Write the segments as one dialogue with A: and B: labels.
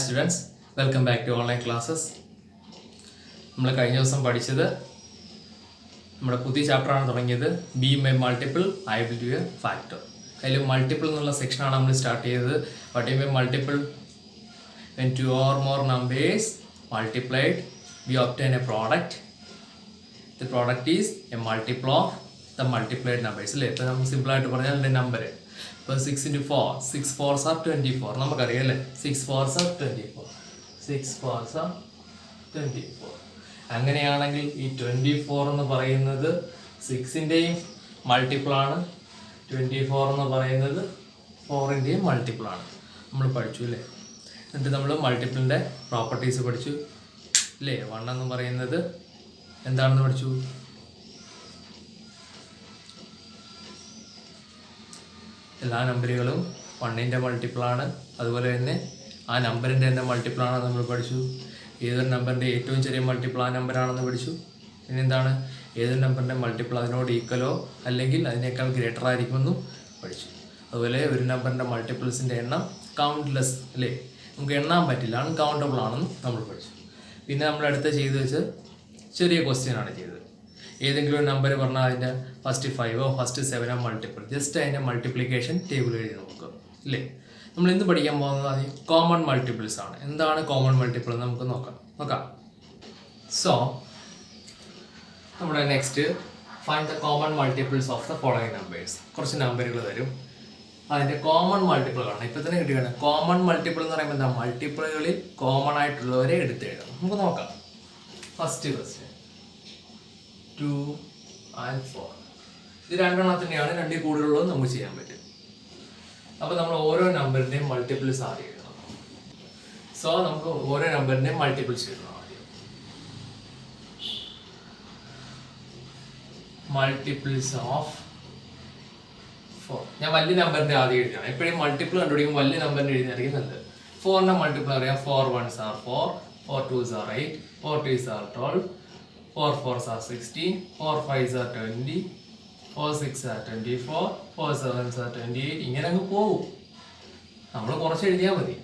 A: students, welcome back to online classes. നമ്മൾ കഴിഞ്ഞ ദിവസം പഠിച്ചത് നമ്മുടെ പുതിയ ചാപ്റ്ററാണ് തുടങ്ങിയത് be my multiple I will do A factor. അതിൽ മൾട്ടിപ്പിൾ എന്നുള്ള സെക്ഷനാണ് നമ്മൾ സ്റ്റാർട്ട് ചെയ്തത്. What is multiple? when two or more numbers multiplied we obtain a product. The product is a multiple of the multiplied numbers. അല്ലേ? ഇപ്പോൾ നമുക്ക് സിമ്പിളായിട്ട് പറഞ്ഞാൽ എൻ്റെ നമ്പർ ഇപ്പോൾ 6 into 4, 6 4s are 24. നമുക്കറിയാം അല്ലേ? 6 4s are 24. 6 4s are 24. അങ്ങനെയാണെങ്കിൽ ഈ 24 എന്ന് പറയുന്നത് 6ൻ്റെയും മൾട്ടിപ്പിളാണ്, 24 എന്ന് പറയുന്നത് 4ൻ്റെയും മൾട്ടിപ്പിളാണ്. നമ്മൾ പഠിച്ചു അല്ലേ? എന്നിട്ട് നമ്മൾ മൾട്ടിപ്പിളിൻ്റെ പ്രോപ്പർട്ടീസ് പഠിച്ചു അല്ലേ? 1 എന്ന് പറയുന്നത് എന്താണെന്ന് പഠിച്ചു. എല്ലാ നമ്പറുകളും 1ൻ്റെ മൾട്ടിപ്പിളാണ്. അതുപോലെ തന്നെ ആ നമ്പറിൻ്റെ തന്നെ മൾട്ടിപ്പിളാണെന്ന് നമ്മൾ പഠിച്ചു. ഏതൊരു നമ്പറിൻ്റെ ഏറ്റവും ചെറിയ മൾട്ടിപ്പിൾ ആ നമ്പറാണെന്ന് പഠിച്ചു. പിന്നെ എന്താണ്, ഏതൊരു നമ്പറിൻ്റെ മൾട്ടിപ്പിൾ അതിനോട് ഈക്വലോ അല്ലെങ്കിൽ അതിനേക്കാൾ ഗ്രേറ്റർ ആയിരിക്കുമെന്നും പഠിച്ചു. അതുപോലെ ഒരു നമ്പറിൻ്റെ മൾട്ടിപ്പിൾസിൻ്റെ എണ്ണം കൗണ്ട്ലെസ് അല്ലേ, നമുക്ക് എണ്ണാൻ പറ്റില്ല, അൺകൗണ്ടബിൾ ആണെന്ന് നമ്മൾ പഠിച്ചു. പിന്നെ നമ്മൾ അടുത്ത് ചെയ്ത് വെച്ച് ചെറിയ ക്വസ്റ്റ്യനാണ് ചെയ്തത്. ഏതെങ്കിലും ഒരു നമ്പർ പറഞ്ഞാൽ അതിൻ്റെ ഫസ്റ്റ് 5ഓ ഫസ്റ്റ് 7ഓ മൾട്ടിപ്പിൾ, ജസ്റ്റ് അതിൻ്റെ മൾട്ടിപ്ലിക്കേഷൻ ടേബിൾ എഴുതി നോക്കുക ഇല്ലേ. നമ്മൾ ഇന്ന് പഠിക്കാൻ പോകുന്നത് ആദ്യം കോമൺ മൾട്ടിപ്പിൾസ് ആണ്. എന്താണ് കോമൺ മൾട്ടിപ്പിൾ എന്ന് നമുക്ക് നോക്കാം. സോ നമ്മുടെ next find the common multiples of the following numbers. കുറച്ച് നമ്പറുകൾ തരും, അതിൻ്റെ കോമൺ മൾട്ടിപ്പിൾ കാണണം. ഇപ്പം തന്നെ കിട്ടിയാണ്. കോമൺ മൾട്ടിപ്പിൾ എന്ന് പറയുമ്പോൾ എന്താ, മൾട്ടിപ്പിളുകളിൽ കോമൺ ആയിട്ടുള്ളവരെ എടുത്ത് എഴുതണം. നമുക്ക് നോക്കാം. First question 2 and 4. ഇത് രണ്ടെണ്ണത്തിൻ്റെയാണ്, രണ്ടിൽ കൂടുതലുള്ളത് നമുക്ക് ചെയ്യാൻ പറ്റും. അപ്പോൾ നമ്മൾ ഓരോ നമ്പറിൻ്റെയും മൾട്ടിപ്പിൾസ് ആദ്യം എഴുതണം. സോ നമുക്ക് ഓരോ നമ്പറിൻ്റെയും മൾട്ടിപ്പിൾസ് എഴുതണം ആദ്യം. Multiples of 4. ഞാൻ വലിയ നമ്പറിൻ്റെ ആദ്യം എഴുതണം. എപ്പോഴും മൾട്ടിപ്പിൾ കണ്ടുപിടിക്കുമ്പോൾ വലിയ നമ്പറിൻ്റെ എഴുതിയായിരിക്കും നല്ലത്. 4ൻ്റെ മൾട്ടിപ്പിൾ അറിയാം. 4 1s are 4, 4 2s are 8, 4 3s are 12, 4 4s are 16, 4 5s are 20, 4 6 are 24, 4 7s are 28. ഇങ്ങനെ അങ്ങ് പോകും. നമ്മൾ കുറച്ച് എഴുതിയാൽ മതി.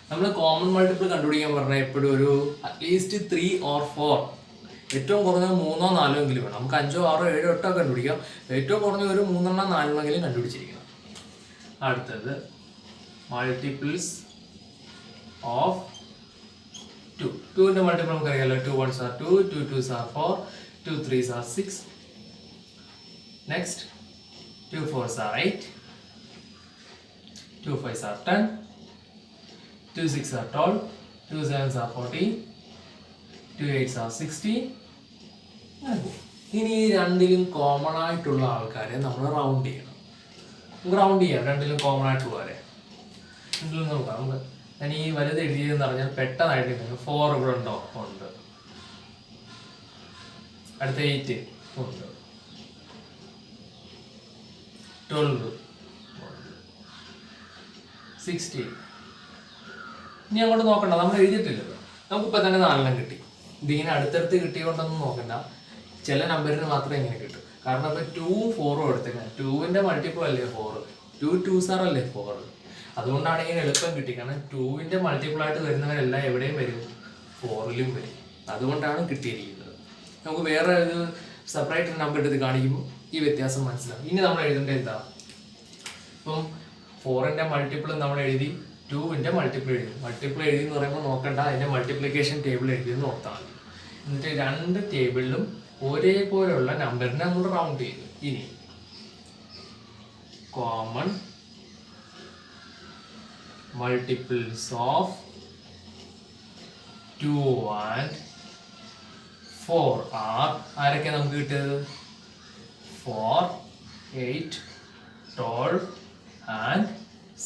A: നമ്മൾ കോമൺ മൾട്ടിപ്പിൾ കണ്ടുപിടിക്കാൻ പറഞ്ഞാൽ എപ്പോഴും ഒരു അറ്റ്ലീസ്റ്റ് 3 or 4, ഏറ്റവും കുറഞ്ഞത് 3 or 4 എങ്കിലും വേണം. നമുക്ക് 5 6 7 8 കണ്ടുപിടിക്കാം. ഏറ്റവും കുറഞ്ഞ ഒരു 3 or 4 കണ്ടുപിടിച്ചിരിക്കണം. അടുത്തത് മൾട്ടിപ്പിൾസ് ഓഫ് 2. 2ൻ്റെ മൾട്ടിപ്പിൾ നമുക്കറിയാമല്ലോ. 2 1s are 2, 2 2s are 4, 2 3s are 6. Next 2 4s are 8, 2 5s are 10, 2 6 are 12, 2 7s are 14, 2 8s are 16. ഇനി രണ്ടിലും കോമൺ ആയിട്ടുള്ള ആൾക്കാരെ നമ്മൾ റൗണ്ട് ചെയ്യണം. റൗണ്ട് ചെയ്യാം രണ്ടിലും കോമൺ ആയിട്ടുള്ളവരെ. രണ്ടിലും നോക്കാം. നമുക്ക് ഞാൻ ഈ വലുത് എഴുതിയതെന്ന് പറഞ്ഞാൽ പെട്ടെന്നായിട്ട് 4 ഇവിടെ ഉണ്ടോ? ഉണ്ട്. അടുത്ത 8 ഉണ്ട്. 12 16. ഇനി അങ്ങോട്ട് നോക്കണ്ട, നമ്മൾ എഴുതിയിട്ടില്ലല്ലോ. നമുക്കിപ്പോൾ തന്നെ 4 കിട്ടി. ഇതിങ്ങനെ അടുത്തടുത്ത് കിട്ടിയോണ്ടൊന്നും നോക്കണ്ട. ചില നമ്പറിന് മാത്രമേ ഇങ്ങനെ കിട്ടും. കാരണം ഇപ്പോൾ 2 4 എടുത്തേക്കാം. 2ൻ്റെ മൾട്ടിപ്പിൾ അല്ലേ 4, 2 2s are അല്ലേ 4. അതുകൊണ്ടാണ് ഇങ്ങനെ എളുപ്പം കിട്ടി. കാരണം 2ൻ്റെ മൾട്ടിപ്പിൾ ആയിട്ട് വരുന്നവരെല്ലാം എവിടെയും വരും, 4ലും വരും. അതുകൊണ്ടാണ് കിട്ടിയിരിക്കുന്നത്. നമുക്ക് വേറെ ഒരു സെപ്പറേറ്റ് നമ്പർ എടുത്ത് കാണിക്കുമ്പോൾ ഈ വ്യത്യാസം മനസ്സിലാവും. ഇനി നമ്മൾ എഴുതേണ്ടത് എന്താ, ഇപ്പം 4ൻ്റെ മൾട്ടിപ്പിൾ നമ്മൾ എഴുതി, 2ൻ്റെ മൾട്ടിപ്പിൾ എഴുതി. മൾട്ടിപ്പിൾ എഴുതി എന്ന് പറയുമ്പോൾ നോക്കണ്ട, അതിൻ്റെ മൾട്ടിപ്ലിക്കേഷൻ ടേബിൾ എഴുതിയെന്ന് ഓർത്താൽ മതി. എന്നിട്ട് രണ്ട് ടേബിളിലും ഒരേപോലെയുള്ള നമ്പറിനെ നമ്മൾ റൗണ്ട് ചെയ്തു. ഇനി common multiples of 2 and 4 are ആരൊക്കെ നമുക്ക് കിട്ടിയത്? 4 8 12 and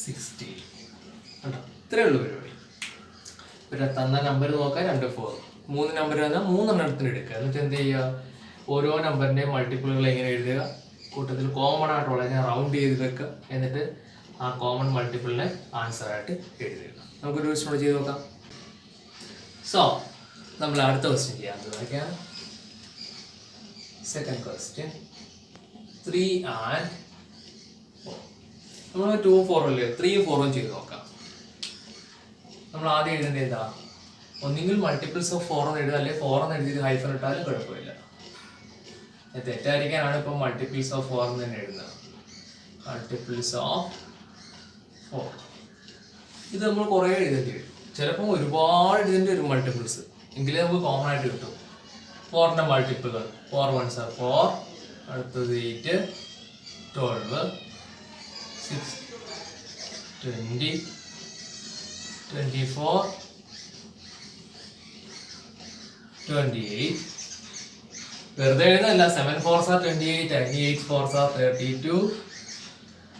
A: 16. ഇത്രയേ ഉള്ളൂ പരിപാടി. പിന്നെ തന്ന നമ്പർ നോക്കാം. 2 4 3 നമ്പർ തന്നാൽ 3 എണ്ണത്തിന് എടുക്കുക. എന്നിട്ട് എന്ത് ചെയ്യുക, ഓരോ നമ്പറിൻ്റെയും മൾട്ടിപ്പിളുകൾ എങ്ങനെ എഴുതുക, കൂട്ടത്തിൽ കോമൺ ആയിട്ടുള്ള ഞാൻ റൗണ്ട് ചെയ്ത് വെക്കുക. എന്നിട്ട് ആ കോമൺ മൾട്ടിപ്പിളിനെ ആൻസർ ആയിട്ട് എഴുതുക. നമുക്കൊരു ക്വസ്റ്റ്യൻ ചെയ്ത് നോക്കാം. സോ നമ്മൾ അടുത്ത ക്വസ്റ്റ്യൻ ചെയ്യാൻ തുടങ്ങിയാണ്. Second question 3 and 4. നമ്മൾ 2 4 അല്ലേ, 3 4 ചെയ്ത് നോക്കാം. നമ്മൾ ആദ്യം എഴുതേണ്ടത് ഏതാ? ഒന്നെങ്കിൽ മൾട്ടിപ്പിൾസ് ഓഫ് 4 എന്ന് എഴുതാം, അല്ലെങ്കിൽ 4 എന്ന് എഴുതിയിട്ട് ഹൈഫൻ ഇട്ടാലും കുഴപ്പമില്ല. തെറ്റായിരിക്കാനാണ് ഇപ്പോൾ മൾട്ടിപ്പിൾസ് ഓഫ് 4 എന്ന് തന്നെ എഴുതുന്നത്. മൾട്ടിപ്പിൾസ് ഓഫ് 4 ഇത് നമ്മൾ കുറേ എഴുതേണ്ടി വരും. ചിലപ്പോൾ ഒരുപാട് എഴുതേണ്ടി വരും മൾട്ടിപ്പിൾസ്, എങ്കിലേ നമുക്ക് കോമൺ ആയിട്ട് കിട്ടും. 4ന്റെ മൾട്ടിപ്പിളുകൾ 4 1s are 4, അടുത്തത് 8, 12, 6, 20, 24, 28. വെറുതെ എഴുതല്ല. 7 4s are 28, 8 4s are 32,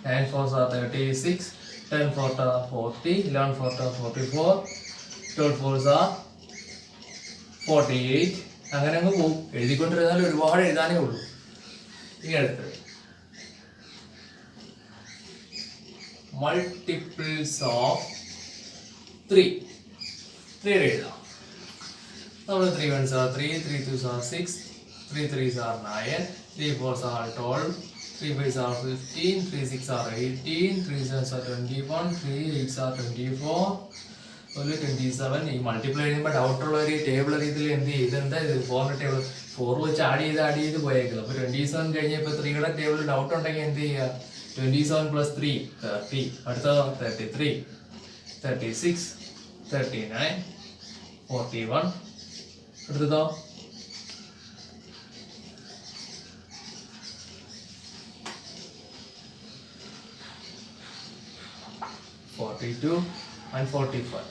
A: 9 4s are 36, 10 4s are 40, 11 4s are 44, 12 4s are 48. അങ്ങനെ അങ്ങ് പോകും. എഴുതിക്കൊണ്ടിരുന്നാൽ ഒരുപാട് എഴുതാനേ ഉള്ളൂ. ഇനി അടുത്തത് മൾട്ടിപ്പിൾസ് ഓഫ് 3 എഴുതാം. നമ്മൾ 3 1s are 3, 3 2s are 6, 3 3s are 9, 3 4s are 12, 3 5s are 15, 3 6 are 18, 3 7s are 21, 3 8s are 24, 27. ഈ മൾട്ടിപ്ലൈ ചെയ്യുമ്പോൾ ഡൗട്ടുള്ള ഒരു ടേബിൾ രീതിയിൽ എന്ത് ചെയ്യും? ഇതെന്താ ഇത്? 4ന്റെ ടേബിൾ 4 വെച്ച് ആഡ് ചെയ്ത് പോയേക്കുന്നത്. അപ്പോൾ 27 കഴിഞ്ഞപ്പോൾ 3യുടെ ടേബിൾ ഡൗട്ട് ഉണ്ടെങ്കിൽ എന്ത് ചെയ്യുക? 27 + 3 30, അടുത്തതോ 33, 36, 39, 41, അടുത്തതോ 42 and 45,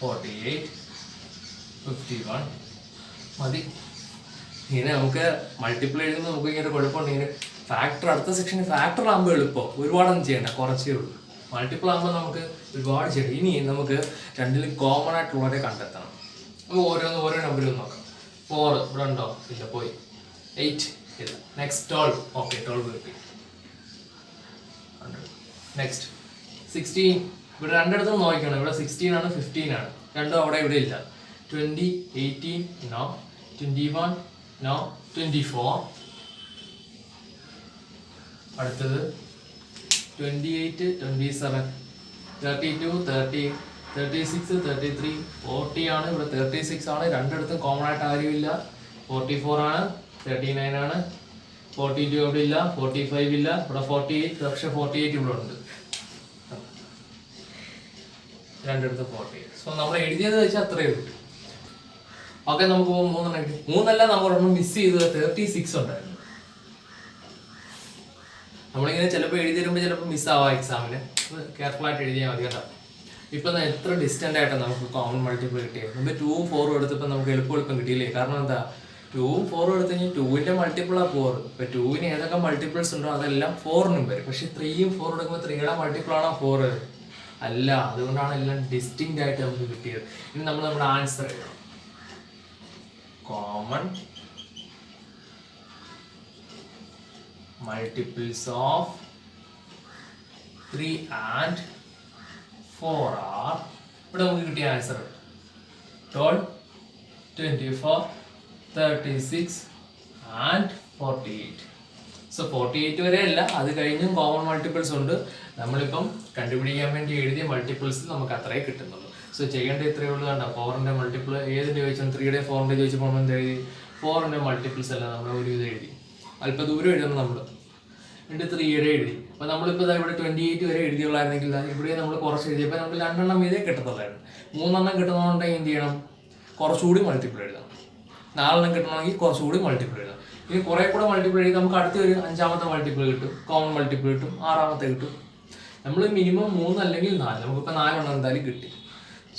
A: 48, 51. മതി. ഇങ്ങനെ നമുക്ക് മൾട്ടിപ്ലൈ എഴുതുമ്പോൾ നമുക്ക് ഇങ്ങനെ കുഴപ്പമുണ്ട്. ഇങ്ങനെ ഫാക്ടർ അടുത്ത സെക്ഷന് ഫാക്ടർ ആകുമ്പോൾ എളുപ്പം, ഒരുപാടൊന്നും ചെയ്യണ്ട, കുറച്ചേ ഉള്ളൂ. മൾട്ടിപ്പിൾ ആകുമ്പോൾ നമുക്ക് ഒരുപാട് ചെയ്യണം. ഇനി നമുക്ക് രണ്ടിലും കോമൺ ആയിട്ടുള്ളവരെ കണ്ടെത്തണം. അപ്പോൾ ഓരോ നമ്പരും നോക്കാം. 4 ഇവിടെ ഉണ്ടോ? ഇല്ല, പോയി. 8 ഇല്ല. നെക്സ്റ്റ് 12. ഓക്കെ, 12 കിട്ടി. നെക്സ്റ്റ് 16. ഇവിടെ രണ്ടിടത്തും നോക്കണം. ഇവിടെ 16 ആണ്, 15 ആണ്. രണ്ടും അവിടെ ഇവിടെ ഇല്ല. 20, 18, നോ. 21, നോ. 24. അടുത്തത് 28, 27, 32, 30, 36, 33, 40 ആണ്. ഇവിടെ 36 ആണ്. രണ്ടിടത്തും കോമൺ ആയിട്ട് ആരുമില്ല. 44 ആണ്, 39 ആണ്, 42 ഇവിടെ ഇല്ല, 45 ഇല്ല, ഇവിടെ 48. പക്ഷെ 48 ഇവിടെ ഉണ്ട്. രണ്ടിടത്ത് 48. സോ നമ്മൾ എഴുതിയത് വെച്ചാൽ അത്രയേ ഉള്ളൂ. ഓക്കെ, നമുക്ക് 3 കിട്ടി. 3 നമ്മളൊരെണ്ണം മിസ് ചെയ്തത് 36 ഉണ്ടായിരുന്നു. നമ്മളിങ്ങനെ ചിലപ്പോൾ എഴുതി തരുമ്പോൾ ചിലപ്പോൾ മിസ്സാവാം എക്സാമിന്. കെയർഫുൾ ആയിട്ട് എഴുതിയാൽ മതി കേട്ടോ. ഇപ്പം എത്ര ഡിസ്റ്റൻ്റ് ആയിട്ടാണ് നമുക്ക് കോമൺ മൾട്ടിപ്പിൾ കിട്ടിയത്. നമ്മൾ 2ഉം 4ഉം എടുത്തപ്പോൾ നമുക്ക് എളുപ്പം കിട്ടിയില്ലേ? കാരണം എന്താ? 2ഉം 4ഉം എടുത്ത് കഴിഞ്ഞാൽ 2ന്റെ മൾട്ടിപ്പിളാണ് 4. ഇപ്പം 2ന് ഏതൊക്കെ മൾട്ടിപ്പിൾസ് ഉണ്ടോ അതെല്ലാം 4നും വരും. പക്ഷെ 3ഉം 4ഉം എടുക്കുമ്പോൾ 3യുടെ മൾട്ടിപ്പിളാണോ 4? അല്ല. അതുകൊണ്ടാണ് എല്ലാം ഡിസ്റ്റിങ്ക്റ്റ് ആയിട്ട് നമുക്ക് കിട്ടിയത്. ഇനി നമ്മൾ നമ്മുടെ ആൻസർ എഴുതണം. Common multiples of 3 and 4 are, ഇവിടെ നമുക്ക് കിട്ടിയ ആൻസർ 12, 24, 36 and 48. സോ 48 വരെ അല്ല, അത് കഴിഞ്ഞും കോമൺ മൾട്ടിപ്പിൾസ് ഉണ്ട്. നമ്മളിപ്പം കണ്ടുപിടിക്കാൻ വേണ്ടി എഴുതിയ മൾട്ടിപ്പിൾസ് നമുക്ക് അത്രേ കിട്ടുന്നുള്ളൂ. സോ ചെയ്യേണ്ട ഇത്രയേ ഉള്ളൂ. കണ്ടോ, 4ന്റെ മൾട്ടിപ്പിൾ ഏതിൻ്റെ ചോദിച്ചാൽ 3യുടെ 4ന്റെ ചോദിച്ചപ്പോൾ നമ്മൾ എന്ത് എഴുതി? 4ന്റെ മൾട്ടിപ്പിൾസ് അല്ല നമ്മൾ ഒരു ഇത് എഴുതി. അല്പം ദൂരം എഴുതണം നമ്മൾ. എന്നിട്ട് 3യുടെ എഴുതി. അപ്പോൾ നമ്മളിപ്പോൾ ഇവിടെ 28 വരെ എഴുതിയുള്ളായിരുന്നെങ്കിൽ ഇവിടെ നമ്മൾ കുറച്ച് എഴുതിയപ്പോൾ നമുക്ക് 2 എണ്ണം ഇതേ കിട്ടത്തുള്ളായിരുന്നു. 3 എണ്ണം കിട്ടുന്നതുകൊണ്ടെങ്കിൽ എന്ത് ചെയ്യണം? കുറച്ചുകൂടി മൾട്ടിപ്പിൾ എഴുതണം. 4 എണ്ണം കിട്ടണമെങ്കിൽ കുറച്ചുകൂടി മൾട്ടിപ്പിൾ എഴുതാം. ഇനി കുറേ കൂടെ മൾട്ടിപ്പിൾ എഴുതി നമുക്ക് അടുത്ത ഒരു 5ാമത്തെ മൾട്ടിപ്പിൾ കിട്ടും, കോമൺ മൾട്ടിപ്പിൾ കിട്ടും, 6ാമത്തെ കിട്ടും. നമ്മൾ മിനിമം 3 അല്ലെങ്കിൽ 4, നമുക്കിപ്പോൾ 4 എണ്ണം എന്തായാലും കിട്ടി.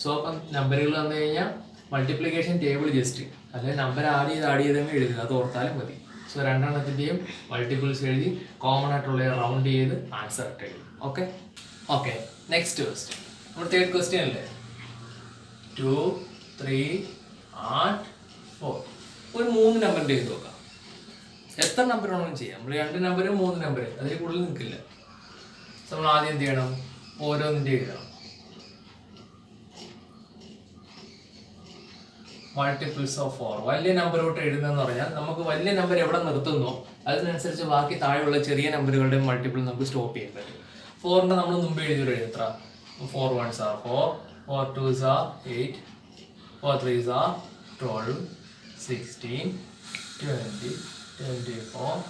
A: സോ അപ്പം നമ്പറുകൾ വന്നു കഴിഞ്ഞാൽ മൾട്ടിപ്ലിക്കേഷൻ ടേബിൾ ജസ്റ്റ് അല്ലെങ്കിൽ നമ്പർ ആഡ് ചെയ്തങ്ങ് എഴുതുക, അത് ഓർത്താലും മതി. സോ 2 എണ്ണത്തിൻ്റെയും മൾട്ടിപ്പിൾസ് എഴുതി കോമൺ ആയിട്ടുള്ള റൗണ്ട് ചെയ്ത് ആൻസർ ഇട്ട് എഴുതും. ഓക്കെ. നെക്സ്റ്റ് ക്വസ്റ്റ്യൻ, നമ്മുടെ 3rd ക്വസ്റ്റ്യൻ അല്ലേ? 2, 3 and 4. ഒരു 3 നമ്പറിൻ്റെ എഴുതി നോക്കാം. എത്ര നമ്പർ വേണമെങ്കിലും ചെയ്യാം. നമ്മൾ 2 നമ്പർ 3 നമ്പർ അതിൽ കൂടുതൽ നിൽക്കില്ല. നമ്മൾ ആദ്യം എന്ത് ചെയ്യണം? ഓരോന്നിൻ്റെ എഴുതണം. Multiples of 4. വലിയ നമ്പറോട്ട് എഴുതുന്നതെന്ന് പറഞ്ഞാൽ നമുക്ക് വലിയ നമ്പർ എവിടെ നിർത്തുന്നോ അതിനനുസരിച്ച് ബാക്കി താഴെയുള്ള ചെറിയ നമ്പറുകളുടെ മൾട്ടിപ്പിൾ നമുക്ക് സ്റ്റോപ്പ് ചെയ്യാൻ പറ്റും. 4ന്റെ നമ്മൾ മുമ്പ് എഴുതിയത് എത്ര? 4 ones are 4, 4 twos are 8, 4 threes are 12, 16, 20, 24,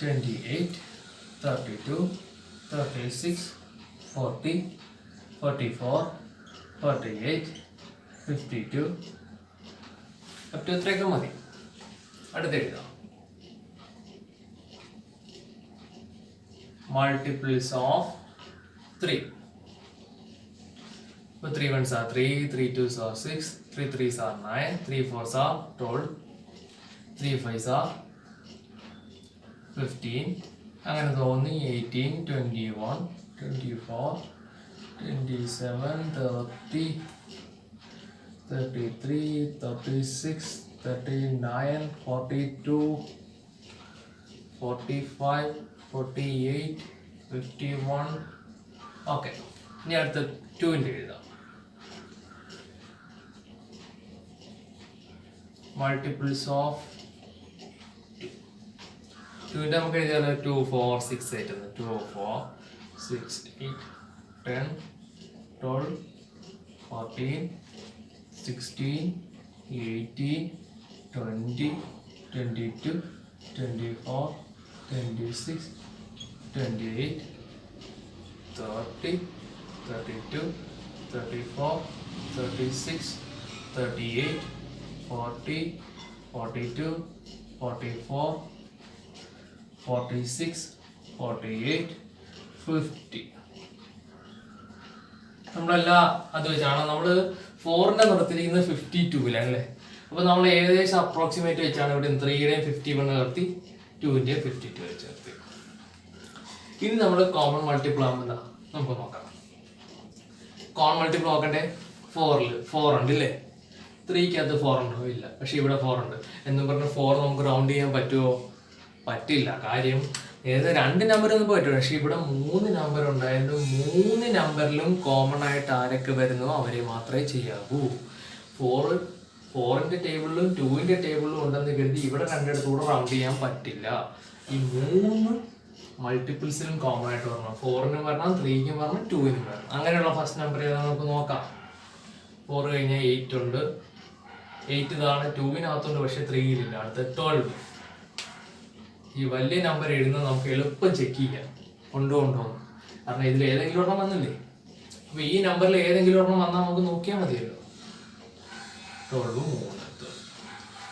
A: 28, 32, 36, 40, 44, 48, 52. up to ഇത്രയൊക്കെ മതി. അടുത്ത് എഴുതാം. Multiples of 3. So 3 ones are 3, 3 twos are 6, 3 threes are 9, 3 fours are 12, 3 fives are 15. അങ്ങനെ തോന്നി 18, 21, 24, 27, 30, 33, 36, 39, 42, 45, 48, 51. ഓക്കെ, ഇനി അടുത്ത 2ൻ്റെ എഴുതാം. മൾട്ടിപ്പിൾസ് ഓഫ് 2ൻ്റെ നമുക്ക് എഴുതിയാലോ 2, 4, 6, 8 എന്ന്. 2, 4, 6, 8, 10, 12, 14, 16, 18, 20, 22, 24, 26, 28, 30, 32, 34, 36, 38, 40, 42, 44, 46, 48, 50. നമ്മളെല്ലാം അത് വെച്ചാണ് നമ്മൾ 4ന്റെ നിർത്തിയിരിക്കുന്നത് 52-ലാണ് അല്ലേ. അപ്പോൾ നമ്മൾ ഏകദേശം അപ്രോക്സിമേറ്റ് വെച്ചാണ് ഇവിടെ 3യുടെയും 51 നിർത്തി, 2ൻ്റെയും 52 വെച്ച് നിർത്തി. ഇനി നമ്മൾ കോമൺ മൾട്ടിപ്പിൾ ആകുമ്പോൾ നമുക്ക് നോക്കാം. കോമൺ മൾട്ടിപ്പിൾ നോക്കണ്ടേ? 4 ഉണ്ട് ഇല്ലേ? 3-ക്കകത്ത് 4 ഉണ്ടോ? ഇല്ല. പക്ഷെ ഇവിടെ 4 ഉണ്ട് എന്നും പറഞ്ഞ് 4 നമുക്ക് റൗണ്ട് ചെയ്യാൻ പറ്റുമോ? പറ്റില്ല. കാര്യം ഏത് 2 നമ്പറൊന്നും പറ്റും. പക്ഷെ ഇവിടെ 3 നമ്പർ ഉണ്ടായത് 3 നമ്പറിലും കോമൺ ആയിട്ട് ആരൊക്കെ വരുന്നോ അവരെ മാത്രമേ ചെയ്യാവൂ. 4ന്റെ ടേബിളിലും 2ന്റെ ടേബിളിലും ഉണ്ടെന്ന് കരുതി ഇവിടെ 2 റൗണ്ട് ചെയ്യാൻ പറ്റില്ല. ഈ 3 മൾട്ടിപ്പിൾസിലും കോമൺ ആയിട്ട് വരണം. 4നും വരണം, 3ക്കും വരണം, 2നും വരണം. അങ്ങനെയുള്ള ഫസ്റ്റ് നമ്പർ ഏതാ നമുക്ക് നോക്കാം. 4 കഴിഞ്ഞാൽ 8 ഉണ്ട്. 8 ഇതാണ് 2വിനകത്തുണ്ട്, പക്ഷെ 3യിലില്ല. അടുത്ത 12. ഈ വലിയ നമ്പർ എഴുതുന്നത് നമുക്ക് എളുപ്പം ചെക്ക് ചെയ്യാം ഉണ്ടോ. കാരണം ഇതിൽ ഏതെങ്കിലും ഒരെണ്ണം വന്നില്ലേ. അപ്പൊ ഈ നമ്പറിൽ ഏതെങ്കിലും ഒരെണ്ണം വന്നാൽ നമുക്ക് നോക്കിയാൽ മതിയല്ലോ. 12, 3.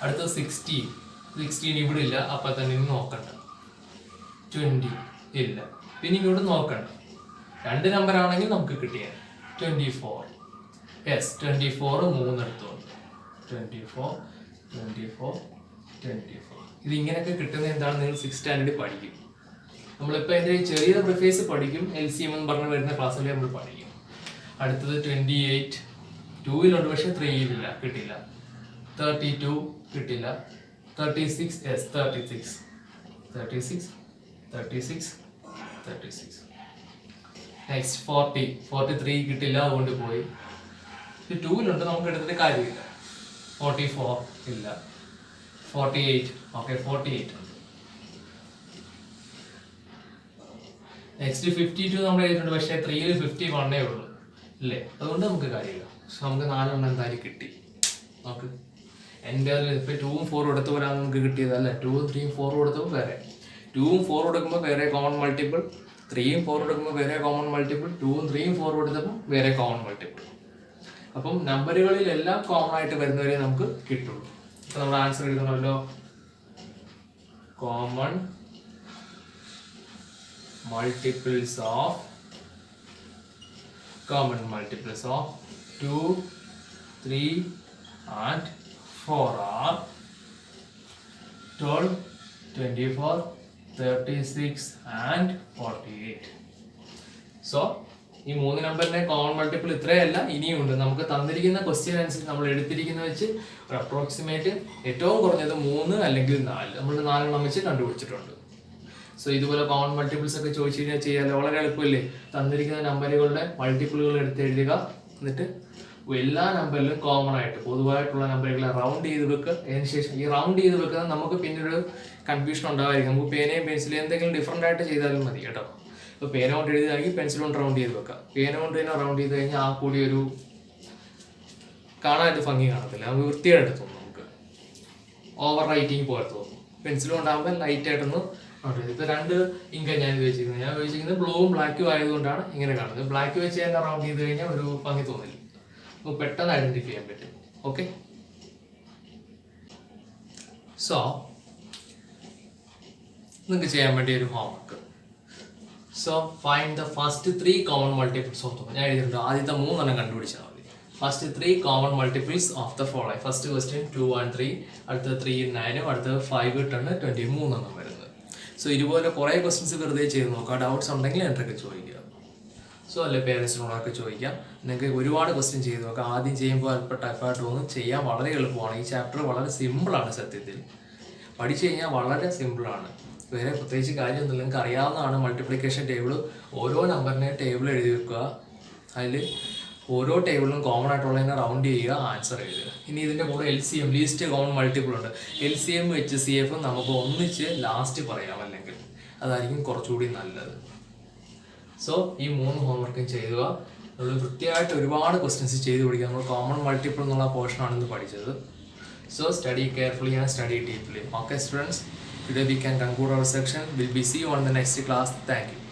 A: അടുത്ത 16 ഇവിടെ ഇല്ല, അപ്പൊ തന്നെ ഇനി നോക്കണ്ട. 20 ഇല്ല, പിന്നെ ഇങ്ങോട്ട് നോക്കണ്ട. 2 നമ്പർ ആണെങ്കിൽ നമുക്ക് കിട്ടിയ 24. യെസ്, 24 3 എടുത്തോണ്ട് 24, 24, 24. ഇത് ഇങ്ങനെയൊക്കെ കിട്ടുന്നത് എന്താണ് നിങ്ങൾ 6th സ്റ്റാൻഡേർഡിൽ പഠിക്കും. നമ്മളിപ്പോൾ എൻ്റെ ചെറിയ പ്രിഫേസ് പഠിക്കും. LCM എന്ന് പറഞ്ഞ് വരുന്ന ക്ലാസ്സിൽ നമ്മൾ പഠിക്കും. അടുത്തത് 28, 2യിലുണ്ട് പക്ഷെ 3യിലില്ല, കിട്ടില്ല. 32 കിട്ടില്ല. 36, യെസ് 36, 36, 36, 36. നെക്സ്റ്റ് 40, 43 കിട്ടില്ല, അതുകൊണ്ട് പോയി. 2യിലുണ്ട്, നമുക്ക് എടുത്തിട്ട് കാര്യമില്ല. 44 ഇല്ല. 48, ഓക്കെ 48 ഉണ്ട്. നെക്സ്റ്റ് 52 നമ്മൾ എഴുതിയിട്ടുണ്ട്, പക്ഷേ 3യിൽ 51 ഉള്ളൂ ഇല്ലേ, അതുകൊണ്ട് നമുക്ക് കാര്യമില്ല. പക്ഷെ നമുക്ക് 4 എന്തായാലും കിട്ടി. നമുക്ക് എൻ്റെ ഇപ്പൊ 2ഉം 4ഉം എടുത്ത് പോരാന്ന് നമുക്ക് കിട്ടിയതല്ലേ. 2ഉം 3ഉം 4ഉം എടുത്തപ്പോൾ വേറെ, 2ഉം 4ഉം എടുക്കുമ്പോൾ വേറെ കോമൺ മൾട്ടിപ്പിൾ, 3ഉം 4ഉം എടുക്കുമ്പോൾ വേറെ കോമൺ മൾട്ടിപ്പിൾ, 2ഉം 3ഉം 4ഉം എടുത്തപ്പോൾ വേറെ കോമൺ മൾട്ടിപ്പിൾ. അപ്പം നമ്പറുകളിലെല്ലാം കോമൺ ആയിട്ട് വരുന്നവരെ നമുക്ക് കിട്ടുള്ളൂ. ഇപ്പൊ നമ്മുടെ ആൻസർ എഴുതണമല്ലോ. Common multiples of 2, 3 and 4 are 12, 24, 36 and 48. So ഈ 3 നമ്പറിന്റെ കോമൺ മൾട്ടിപ്പിൾ ഇത്രയല്ല, ഇനിയുണ്ട്. നമുക്ക് തന്നിരിക്കുന്ന ക്വസ്റ്റ്യൻ അനുസരിച്ച് നമ്മൾ എടുത്തിരിക്കുന്ന വെച്ച് ഒരു അപ്രോക്സിമേറ്റ് ഏറ്റവും കുറഞ്ഞത് 3 അല്ലെങ്കിൽ 4 നമ്മൾ 4 വെച്ച് കണ്ടുപിടിച്ചിട്ടുണ്ട്. സോ ഇതുപോലെ കോമൺ മൾട്ടിപ്പിൾസ് ഒക്കെ ചോദിച്ചു കഴിഞ്ഞാൽ ചെയ്യാൻ വളരെ എളുപ്പമില്ലേ. തന്നിരിക്കുന്ന നമ്പറുകളുടെ മൾട്ടിപ്പിളുകൾ എടുത്ത് എഴുതുക, എന്നിട്ട് എല്ലാ നമ്പറിലും കോമൺ ആയിട്ട് പൊതുവായിട്ടുള്ള നമ്പറുകളെ റൗണ്ട് ചെയ്ത് വെക്കുക. അതിനുശേഷം ഈ റൗണ്ട് ചെയ്ത് വെക്കുന്നത് നമുക്ക് പിന്നീട് കൺഫ്യൂഷൻ ഉണ്ടാവായിരിക്കും. നമുക്ക് പേനയും പെൻസിലും എന്തെങ്കിലും ഡിഫറെൻ്റ് ആയിട്ട് ചെയ്താലും മതി കേട്ടോ. ഇപ്പോൾ പേന കൊണ്ട് എഴുതിയതാണെങ്കിൽ പെൻസിൽ കൊണ്ട് റൗണ്ട് ചെയ്ത് വെക്കാം. പേന കൊണ്ട് തന്നെ റൗണ്ട് ചെയ്ത് കഴിഞ്ഞാൽ ആ കൂടി ഒരു കാണാനായിട്ട് ഭംഗി കാണത്തില്ല, നമുക്ക് വൃത്തിയായിട്ട് തോന്നും, നമുക്ക് ഓവർ റൈറ്റിങ് പോലെ തോന്നും. പെൻസിൽ കൊണ്ടാകുമ്പോൾ ലൈറ്റായിട്ടൊന്ന് റൗണ്ട് ചെയ്ത്. ഇപ്പോൾ 2 ഇങ്കാണ് ഞാൻ ഉപയോഗിച്ചിരിക്കുന്നത്. ഞാൻ ഉപയോഗിച്ചിരിക്കുന്നത് ബ്ലൂവും ബ്ലാക്കും ആയതുകൊണ്ടാണ് ഇങ്ങനെ കാണുന്നത്. ബ്ലാക്ക് വെച്ച് തന്നെ റൗണ്ട് ചെയ്ത് കഴിഞ്ഞാൽ ഒരു ഭംഗി തോന്നില്ല, നമുക്ക് പെട്ടെന്ന് ഐഡന്റിഫൈ ചെയ്യാൻ പറ്റും. ഓക്കെ, സോ നിങ്ങൾക്ക് ചെയ്യാൻ വേണ്ടി ഒരു homework. So find the first 3 common multiples of the, ഞാൻ എഴുതിയിട്ടുണ്ട്, ആദ്യത്തെ 3 കണ്ടുപിടിച്ചാൽ മതി. First 3 common multiples of the following. First question 2 and 3, അടുത്തത് 3 and 9, അടുത്തത് 5, 10, 20, 3 വരുന്നത്. സോ ഇതുപോലെ കുറേ ക്വസ്റ്റ്യൻസ് വെറുതെ ചെയ്ത് നോക്കുക. ഡൗട്ട്സ് ഉണ്ടെങ്കിൽ എന്തൊക്കെ ചോദിക്കുക. സോ അല്ലെ പേരൻസിനോടൊക്കെ ചോദിക്കാം. നിങ്ങൾക്ക് ഒരുപാട് ക്വസ്റ്റ്യൻ ചെയ്ത് നോക്കാം. ആദ്യം ചെയ്യുമ്പോൾ അല്പം ടഫായിട്ട് തോന്നും, ചെയ്യാൻ വളരെ എളുപ്പമാണ്. ഈ ചാപ്റ്റർ വളരെ സിമ്പിളാണ്. സത്യത്തിൽ പഠിച്ചു കഴിഞ്ഞാൽ വളരെ സിമ്പിളാണ്. വേറെ പ്രത്യേകിച്ച് കാര്യമൊന്നുമില്ല. നിങ്ങൾക്ക് അറിയാവുന്നതാണ് മൾട്ടിപ്ലിക്കേഷൻ ടേബിൾ. ഓരോ നമ്പറിനെ ടേബിൾ എഴുതി വെക്കുക, അതിൽ ഓരോ ടേബിളിലും കോമൺ ആയിട്ടുള്ളതിനെ റൗണ്ട് ചെയ്യുക, ആൻസർ എഴുതുക. ഇനി ഇതിൻ്റെ കൂടെ LCM, ലീസ്റ്റ് കോമൺ മൾട്ടിപ്പിൾ ഉണ്ട്. LCM HCF നമുക്ക് ഒന്നിച്ച് ലാസ്റ്റ് പറയാം, അല്ലെങ്കിൽ അതായിരിക്കും കുറച്ചുകൂടി നല്ലത്. സോ ഈ 3 ഹോംവർക്കും ചെയ്യുക. നമ്മൾ വൃത്തിയായിട്ട് ഒരുപാട് ക്വസ്റ്റ്യൻസ് ചെയ്ത് പഠിക്കുക. നമ്മൾ കോമൺ മൾട്ടിപ്പിൾ എന്നുള്ള പോർഷനാണ് ഇന്ന് പഠിച്ചത്. So study carefully and study deeply. Okay students, today we can conclude our section. We'll be see you on the next class. Thank you.